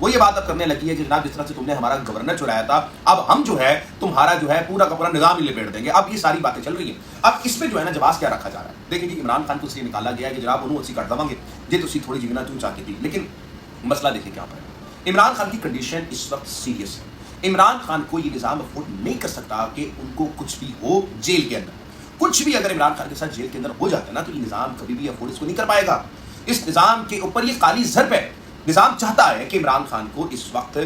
وہ یہ بات اب کرنے لگی ہے کہ جناب جس طرح سے تم نے ہمارا گورنر چڑھایا تھا اب ہم جو ہے تمہارا جو ہے پورا کا پورا نظام ہی لپیٹ دیں گے. اب یہ ساری باتیں چل رہی ہیں. اب اس پہ جو ہے نا جواز کیا رکھا جا رہا ہے. دیکھیں جی عمران خان کو اس لیے نکالا گیا ہے کہ جناب انہوں اسی کٹ دیں گے جی تو تھوڑی جگنا کیوں چاہتی تھی. لیکن مسئلہ دیکھیں کیا پر ہے. عمران خان کی کنڈیشن اس وقت سیریس ہے. عمران خان کو یہ نظام افورڈ نہیں کر سکتا کہ ان کو کچھ بھی ہو جیل کے اندر. کچھ بھی اگر عمران خان کے ساتھ جیل کے اندر ہو جاتا ہے نا تو یہ نظام کبھی بھی افورڈ اس کو نہیں کر پائے گا. اس نظام کے اوپر یہ کالی ضرب ہے. نظام چاہتا ہے کہ عمران خان کو اس وقت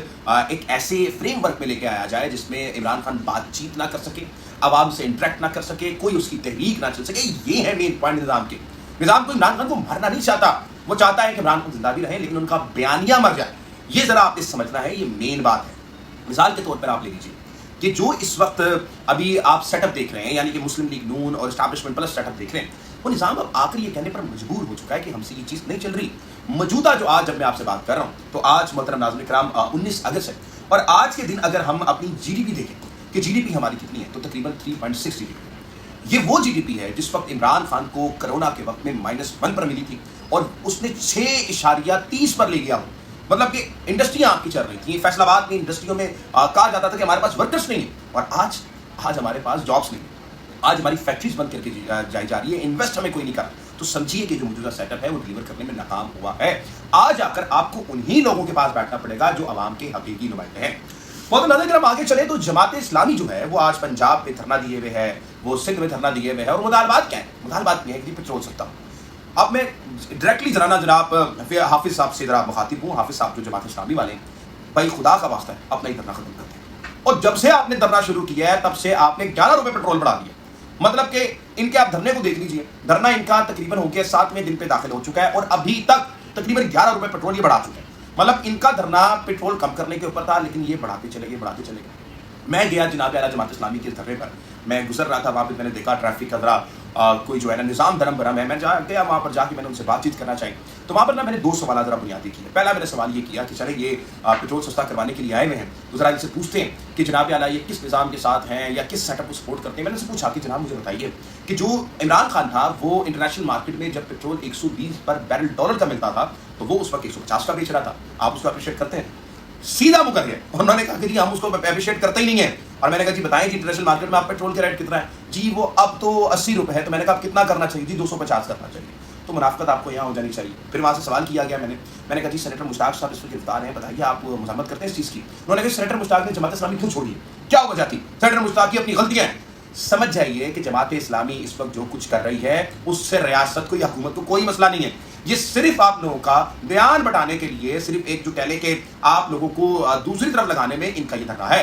ایک ایسے فریم ورک میں لے کے آیا جائے جس میں عمران خان بات چیت نہ کر سکے, عوام سے انٹریکٹ نہ کر سکے, کوئی اس کی تحریک نہ چل سکے. یہ ہے مین پوائنٹ نظام کے. نظام کو عمران خان کو مرنا نہیں چاہتا, وہ چاہتا ہے کہ عمران خان زندہ بھی رہے لیکن ان کا بیانیہ مر جائے. یہ ذرا آپ نے سمجھنا ہے, یہ مین بات ہے. مثال کے طور پر آپ لے لیجیے کہ جو اس وقت ابھی آپ سیٹ اپ دیکھ رہے ہیں یعنی کہ مسلم لیگ نون اور اسٹیبلشمنٹ پلس سیٹ اپ دیکھ رہے ہیں, وہ نظام اب آخر یہ کہنے پر مجبور ہو چکا ہے کہ ہم سے یہ چیز نہیں چل رہی. موجودہ جو آج جب میں آپ سے بات کر رہا ہوں تو آج محترم ناظرین کرام 19 اگست ہے اور آج کے دن اگر ہم اپنی جی ڈی پی دیکھیں کہ جی ڈی پی ہماری کتنی ہے تو تقریباً 3.6 جی ڈی پی. یہ وہ جی ڈی پی ہے جس وقت عمران خان کو کرونا کے وقت میں -1 پر ملی تھی اور اس نے 6.30 پر لے گیا ہو. مطلب کہ انڈسٹریاں آپ کی چل رہی تھیں. فیصل آباد میں انڈسٹریوں میں کہا جاتا تھا کہ ہمارے پاس ورکرس نہیں ہیں اور آج ہمارے پاس جابس نہیں ہیں. آج ہماری فیکٹریز بند کر کے جائی جا رہی ہے, انویسٹ ہمیں کوئی نہیں کر. تو سمجھیے کہ جو موجودہ سیٹ اپ ہے وہ ڈلیور کرنے میں ناکام ہوا ہے. آج آ کر آپ کو انہی لوگوں کے پاس بیٹھنا پڑے گا جو عوام کے حقیقی نمائندے ہیں. بہت نظر اگر ہم آگے چلیں تو جماعت اسلامی جو ہے وہ آج پنجاب میں دھرنا دیے ہوئے ہے, وہ سندھ میں دھرنا دیے ہوئے ہے. اور مطالبات کیا ہے؟ مطالبات یہ ہے کہ پیٹرول سستا ہو. اب میں ڈائریکٹلی ذرا نا جناب حافظ صاحب سے ذرا مخاطب ہوں. حافظ صاحب جو جماعت اسلامی والے ہیں, بھائی خدا کا واسطہ ہے اپنا ہی دھرنا ختم کرتے ہیں. اور جب سے آپ نے دھرنا شروع کیا ہے تب سے آپ نے 11 روپے پیٹرول بڑھا دیا. مطلب کہ ان کے آپ دھرنے کو دیکھ لیجئے, دھرنا ان کا تقریباً ہو کے 7ویں دن پہ داخل ہو چکا ہے اور ابھی تک تقریباً 11 روپے پیٹرول یہ بڑھا چکے ہیں. مطلب ان کا دھرنا پیٹرول کم کرنے کے اوپر تھا لیکن یہ بڑھاتے چلے گئے. میں گیا جناب اعلیٰ جماعت اسلامی کے دھرنے پر, میں گزر رہا تھا وہاں پہ, میں نے دیکھا ٹریفک کا ذرا کوئی جو ہے نا نظام دھرم برم ہے. میں گیا وہاں پر جا کے میں نے ان سے بات چیت کرنا چاہی تو وہاں پر نا میں نے 2 سوالات ذرا بنیادی کیے. پہلا میں نے سوال یہ کیا کہ چلے یہ پیٹرول سستا کروانے کے لیے آئے ہوئے ہیں تو ذرا ان سے پوچھتے ہیں کہ جناب اعلیٰ یہ کس نظام کے ساتھ ہیں یا کس سیٹ اپ کو سپورٹ کرتے ہیں. میں نے ان سے پوچھا کہ جناب مجھے بتائیے کہ جو عمران خان تھا وہ انٹرنیشنل مارکیٹ میں جب پیٹرول 120 پر بیرل ڈالر کا ملتا تھا تو وہ اس وقت 150 کا بیچ رہا تھا. آپ اس کو اپریشیٹ کرتے ہیں؟ سیدھا مکر گئے. انہوں نے کہا کہ جی ہم اس کو اپریشیٹ کرتے ہی نہیں ہیں. اور میں نے کہا جی بتائیں جی انٹرنیشنل مارکیٹ میں آپ پیٹرول کا ریٹ کتنا ہے؟ جی وہ اب تو 80 روپے ہے. تو میں نے کہا اب کتنا کرنا چاہیے؟ جی 250 کرنا چاہیے. تو منافقت آپ کو یہاں ہو جانی چاہیے. پھر وہاں سے سوال کیا گیا, میں نے کہا جی سینیٹر مشتاق صاحب اس میں گرفتار ہیں, بتائیے آپ مذمت کرتے ہیں اس چیز کی؟ انہوں نے کہا سینیٹر مشتاق نے جماعت اسلامی کیوں چھوڑی ہے, کیا وجہ تھی؟ سینیٹر مشتاق کی اپنی غلطیاں ہیں. سمجھ جائیے کہ جماعت اسلامی اس وقت جو کچھ کر رہی ہے اس سے ریاست کو یا حکومت کو کوئی مسئلہ نہیں ہے. یہ صرف آپ لوگوں کا بیان بٹانے کے لیے, صرف ایک جو ٹیلے کے آپ لوگوں کو دوسری طرف لگانے میں ان کا یہ دھرنا ہے.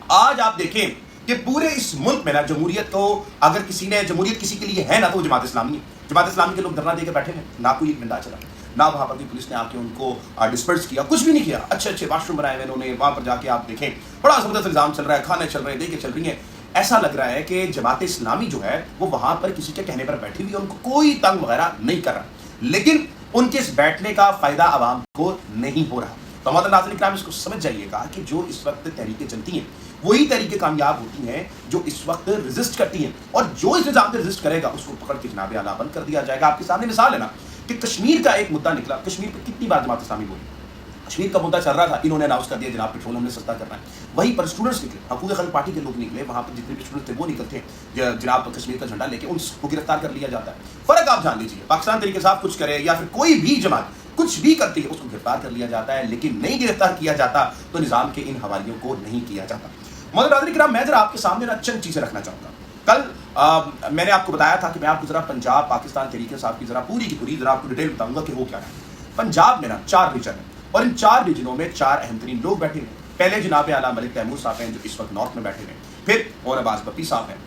آج آپ دیکھیں کہ پورے اس ملک میں نا جمہوریت کو اگر جمہوریت کسی کے لیے ہے نا تو وہ جماعت اسلامی ہے. جماعت اسلامی کے لوگ دھرنا دے کے بیٹھے ہیں, نہ کوئی ایک ڈنڈا چلا, نہ وہاں پر پولیس نے آ کے ان کو ڈسپرس کیا, کچھ بھی نہیں کیا. اچھے واش روم بنائے ہوئے انہوں نے, وہاں پر جا کے آپ دیکھیں بڑا زبردست نظام چل رہا ہے, کھانے چل رہے ہیں, دیکھیں چل رہی ہیں. ایسا لگ رہا ہے کہ جماعت اسلامی جو ہے وہ وہاں پر کسی کے کہنے پر بیٹھی ہوئی ہے, ان کو کوئی تنگ وغیرہ نہیں کر رہا, لیکن ان کے اس بیٹھنے کا فائدہ عوام کو نہیں ہو رہا. تو محترم ناظرین کرام اس کو سمجھ جائیے گا کہ جو اس وقت تحریکیں چلتی ہیں وہی تحریکیں کامیاب ہوتی ہیں جو اس وقت ریزسٹ کرتی ہیں, اور جو اس نظام سے ریزسٹ کرے گا اس کو پکڑ کے جناب اعلیٰ بند کر دیا جائے گا. آپ کے سامنے مثال ہے نا کہ کشمیر کا ایک مدعا نکلا. کشمیر پہ کتنی بار جماعت اسلامی بولی, کشمیر کا مدعا چل رہا تھا, انہوں نے اناؤنس کر دیا جناب پیٹرول ہم نے سستا کرنا ہے. وہیں پر اسٹوڈنٹس نکلے, حقوق خلق پارٹی کے لوگ نکلے, وہاں پر جتنے بھی اسٹوڈنٹس تھے وہ نکلتے ہیں جناب کشمیر کا جھنڈا لے کے, ان کو گرفتار کر لیا جاتا ہے. فرق آپ جان لیجیے, پاکستان طریقے سے آپ کچھ کرے یا پھر کوئی بھی جماعت کچھ بھی کرتی ہے اس کو گرفتار کر لیا جاتا ہے, لیکن نہیں گرفتار کیا جاتا تو نظام کے ان حوالیوں کو نہیں کیا جاتا. محترم ناظرین کرام میں ذرا آپ کے سامنے نا چند چیزیں رکھنا چاہوں گا. کل میں نے آپ کو بتایا تھا کہ میں آپ کو ذرا پنجاب پاکستان تحریک انصاف کی ذرا پوری کی پوری ذرا آپ کو ڈیٹیل بتاؤں گا کہ ہو کیا ہے. پنجاب میں نا 4 ریجن ہیں اور ان 4 ریجنوں میں 4 اہم ترین لوگ بیٹھے ہیں. پہلے جناب اعلیٰ ملک تیمور صاحب ہیں جو اس وقت نارتھ میں بیٹھے ہیں, پھر اور عباس بپی صاحب ہیں,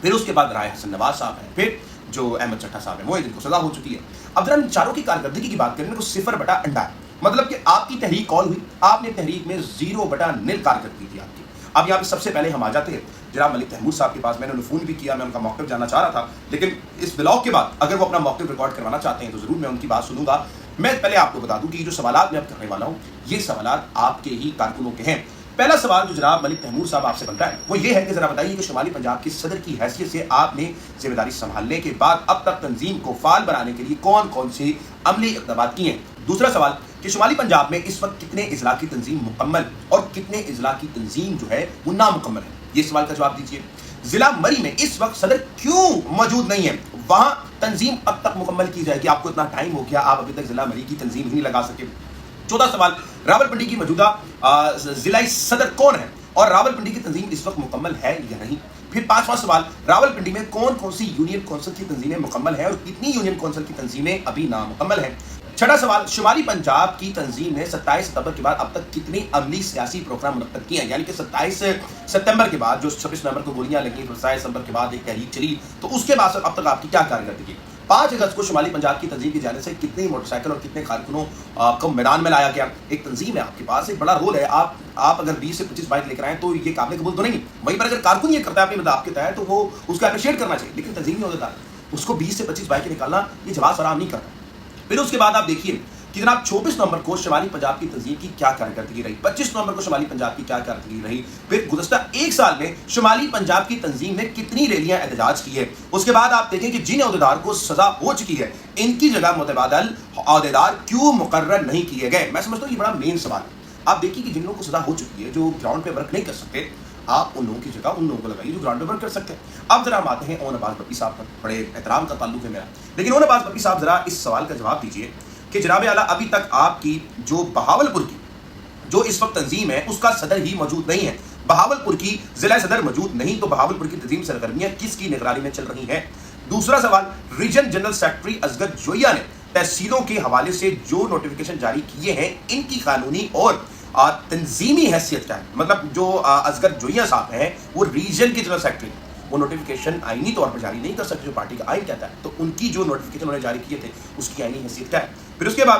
پھر اس کے بعد رائے حسن نواز صاحب ہیں, پھر جو احمد چٹھا صاحب ہیں وہ جن کو سزا ہو چکی ہے. اب ذرا ان چاروں کی کارکردگی کی بات کریں تو 0/انڈا ہے. مطلب کہ آپ کی تحریک کال ہوئی, آپ نے تحریک میں 0/0 کارکردگی تھی آپ کی. اب یہاں پہ سب سے پہلے ہم آ جاتے ہیں جناب ملک تیمور صاحب کے پاس. میں نے انہیں فون بھی کیا, میں ان کا موقف جاننا چاہ رہا تھا, لیکن اس بلاگ کے بعد اگر وہ اپنا موقف ریکارڈ کروانا چاہتے ہیں تو ضرور میں ان کی بات سنوں گا. میں پہلے آپ کو بتا دوں کہ یہ جو سوالات میں اب کرنے والا ہوں یہ سوالات آپ کے ہی کارکنوں کے ہیں. پہلا سوال جو جناب ملک تیمور صاحب آپ سے بنتا ہے وہ یہ ہے کہ ذرا بتائیے کہ شمالی پنجاب کے صدر کی حیثیت سے آپ نے ذمہ داری سنبھالنے کے بعد اب تک تنظیم کو فعال بنانے کے لیے کون کون سے عملی اقدامات کیے ہیں. دوسرا سوال کہ شمالی پنجاب میں اس وقت کتنے اضلاع کی تنظیم مکمل اور کتنے اضلاع کی تنظیم جو ہے وہ نامکمل ہے؟ یہ سوال کا جواب دیجیے۔ ضلع مری میں اس وقت صدر کیوں موجود نہیں ہے؟ وہاں تنظیم اب تک مکمل کی جائے گی۔ آپ کو اتنا ٹائم ہو گیا، آپ ابھی تک ضلع مری کی تنظیم ہی نہیں لگا سکے۔ 14 سوال، راولپنڈی کی موجودہ ضلعی صدر کون ہے اور راولپنڈی کی تنظیم اس وقت مکمل ہے یا نہیں؟ پھر 5واں سوال، راولپنڈی میں کون کون سی یونین کونسل کی تنظیمیں مکمل ہیں اور کتنی یونین کونسل کی تنظیمیں ابھی نامکمل ہیں؟ 6واں سوال، شمالی پنجاب کی تنظیم نے 27 ستمبر کے بعد اب تک کتنی عملی سیاسی پروگرام منعقد کیے ہیں؟ یعنی کہ 27 ستمبر کے بعد جو 26 نومبر کو گولیاں لگیں، 27 ستمبر کے بعد ایک تحریک چلی، تو اس کے بعد اب تک آپ کی کیا کارکردگی؟ 5 اگست کو شمالی پنجاب کی تنظیم کی جانب سے کتنے موٹر سائیکل اور کتنے کارکنوں کو میدان میں لایا گیا؟ ایک تنظیم ہے آپ کے پاس، ایک بڑا رول ہے، آپ اگر 20 سے 25 بائک لے کر آئیں تو یہ قابل قبول تو نہیں ہے۔ وہیں پر اگر کارکن یہ کرتا ہے اپنے مداف کے تحت تو وہ اس کو اپریشیٹ کرنا چاہیے، لیکن تنظیم نہیں ہوتا اس کو 20 سے 25 بائک نکالنا یہ جواز فراہم نہیں کرتا۔ پھر اس کے بعد آپ دیکھیے کہ جناب 24 نومبر کو شمالی پنجاب کی تنظیم کی کیا کارکردگی رہی، 25 نومبر کو شمالی پنجاب کی کیا کارکردگی رہی، پھر گزشتہ ایک سال میں شمالی پنجاب کی تنظیم نے کتنی ریلیاں احتجاج کی ہے۔ اس کے بعد آپ دیکھیں کہ جن عہدیدار کو سزا ہو چکی ہے ان کی جگہ متبادل عہدیدار کیوں مقرر نہیں کیے گئے؟ میں سمجھتا ہوں یہ بڑا مین سوال ہے۔ آپ دیکھیے کہ جن لوگوں کو سزا ہو چکی ہے، جو گراؤنڈ پہ ورک نہیں کر سکتے، آپ ان لوگوں کی جگہ ان لوگوں کو لگائیے جو گراؤنڈ پہ ورک کر سکتے ہیں۔ اب ذرا ہم آتے ہیں اون عباس بپی صاحب پر، بڑے احترام کا تعلق ہے میرا، لیکن اون عباس بپی صاحب ذرا اس سوال کا جواب دیجیے کہ جناب اعلیٰ ابھی تک آپ کی جو بہاولپور کی جو اس وقت تنظیم ہے اس کا صدر ہی موجود نہیں ہے، بہاولپور کی ضلع صدر موجود نہیں، تو بہاولپور کی تنظیم سرگرمیاں کس کی نگرانی میں چل رہی ہیں؟ دوسرا سوال، region general secretary Asghar Joiya نے تحصیلوں کے حوالے سے جو نوٹیفیکیشن جاری کیے ہیں ان کی قانونی اور تنظیمی حیثیت کیا ہے؟ مطلب جو اصغر جوئیہ صاحب ہیں وہ ریجن کے جنرل سیکرٹری، وہ نوٹیفیکیشن آئینی طور پر جاری نہیں کر سکتے جو پارٹی کا آئین کہتا ہے، تو ان کی جو نوٹیفیکیشن انہوں نے جاری کیے تھے اس کی آئینی حیثیت کیا ہے؟ پھر اس کے بعد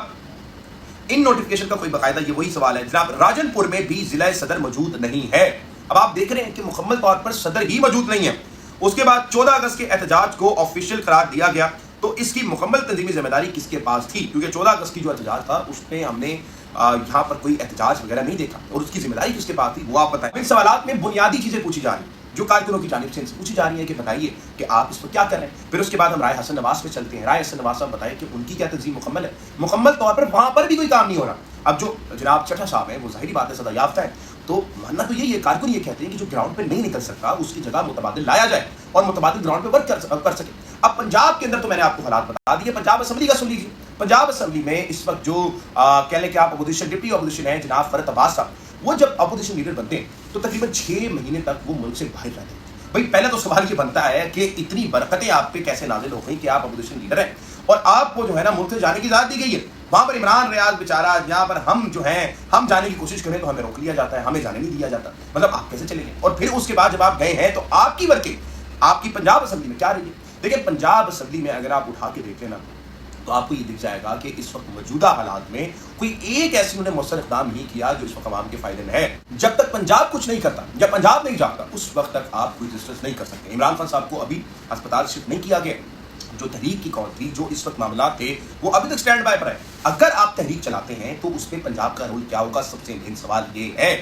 ان نوٹیفیکیشن کا کوئی باقاعدہ یہ وہی سوال ہے جناب راجن پور میں بھی ضلع صدر موجود نہیں ہے۔ اب آپ دیکھ رہے ہیں کہ مکمل طور پر صدر ہی موجود نہیں ہے۔ اس کے بعد 14 اگست کے احتجاج کو آفیشیل قرار دیا گیا، تو اس کی مکمل تنظیمی ذمہ داری کس کے پاس تھی؟ کیونکہ 14 اگست کی جو احتجاج تھا اس میں ہم نے یہاں پر کوئی احتجاج وغیرہ نہیں دیکھا، اور اس کی ذمہ داری کس کے پاس تھی وہ آپ بتائیں۔ ان سوالات میں بنیادی چیزیں پوچھی جا رہی ہیں جو کارکنوں کی جانب سے ان سے پوچھی جا رہی ہے کہ بتائیے کہ آپ اس پر کیا کر رہے ہیں۔ پھر اس کے بعد ہم رائے حسن نواز پہ چلتے ہیں۔ رائے حسن نواز صاحب بتائیں کہ ان کی کیا تنظیم مکمل ہے؟ مکمل طور پر وہاں پر بھی کوئی کام نہیں ہو رہا۔ اب جو جناب چٹھا صاحب ہیں وہ ظاہری بات ہے سزا یافتہ ہے، تو ماننا تو یہی ہے، کارکن یہ کہتے ہیں کہ جو گراؤنڈ پہ نہیں نکل سکتا اس کی جگہ متبادل لایا جائے اور متبادل گراؤنڈ پہ ورک کر سکے۔ اب پنجاب کے اندر تو میں نے آپ کو حالات بتا دیے، پنجاب اسمبلی کا سن لیجیے۔ پنجاب اسمبلی میں اس وقت جو کہہ لیں کہ آپ اپوزیشن ڈپٹی اپوزیشن ہیں جناب فرد عباس صاحب، وہ جب اپوزیشن لیڈر بنتے ہیں تو تقریباً 6 مہینے تک وہ ملک سے باہر رہتے ہیں۔ بھائی پہلے تو سوال یہ بنتا ہے کہ اتنی برکتیں آپ پہ کیسے نازل ہو گئی کہ آپ اپوزیشن لیڈر ہیں اور آپ کو جو ہے نا ملک سے جانے کی اجازت دی گئی ہے۔ وہاں پر عمران ریاض بیچارہ، یہاں پر ہم جو ہیں ہم جانے کی کوشش کریں تو ہمیں روک لیا جاتا ہے، ہمیں جانے نہیں دیا جاتا، مطلب آپ کیسے چلیں گے؟ اور پھر اس کے بعد جب آپ گئے ہیں تو آپ کی ورکنگ آپ کی پنجاب اسمبلی میں کیا رہی ہے؟ دیکھیں پنجاب اسمبلی میں اگر آپ اٹھا کے دیکھیں نا تو آپ کو یہ دکھ جائے گا کہ اس وقت موجودہ حالات میں کوئی ایک ایسی انہوں نے مؤثر اقدام نہیں کیا جو اس وقت عوام کے فائدے میں ہے۔ جب تک پنجاب کچھ نہیں کرتا، جب پنجاب نہیں جاگتا، اس وقت تک آپ کوئی ریزسٹنس نہیں کر سکتے۔ عمران خان صاحب کو ابھی ہسپتال شفٹ نہیں کیا گیا، جو تحریک کی کال تھی، جو اس وقت معاملات تھے، وہ ابھی تک سٹینڈ بائی پر ہے۔ اگر آپ تحریک چلاتے ہیں تو اس میں پنجاب کا رول کیا ہوگا؟ سب سے مین سوال یہ ہے۔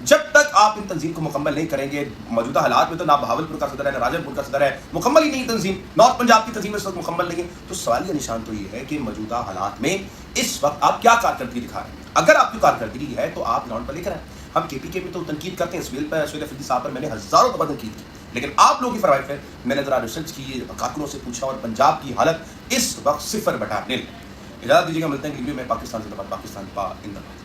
جب تک آپ ان تنظیم کو مکمل نہیں کریں گے، موجودہ حالات میں تو نہ بہاولپور کا صدر ہے نہ راجن پور کا صدر ہے، مکمل ہی نہیں تنظیم، نارتھ پنجاب کی تنظیم اس وقت مکمل نہیں ہے، تو سوالیہ نشان تو یہ ہے کہ موجودہ حالات میں اس وقت آپ کیا کارکردگی دکھا رہے ہیں؟ اگر آپ کی کارکردگی ہے تو آپ گراؤنڈ پر لے کر آئیں۔ ہم کے پی کے میں تو تنقید کرتے ہیں، سویل افریدی صاحب پر میں نے ہزاروں دفعہ تنقید کی، لیکن آپ لوگوں کی فرمائش پہ میں نے ذرا ریسرچ کی، کارکنوں سے پوچھا، اور پنجاب کی حالت اس وقت 0/0۔ اجازت دیجیے گا، ملتے ہیں ریویو میں۔ پاکستان زندہ باد، پاکستان زندہ باد۔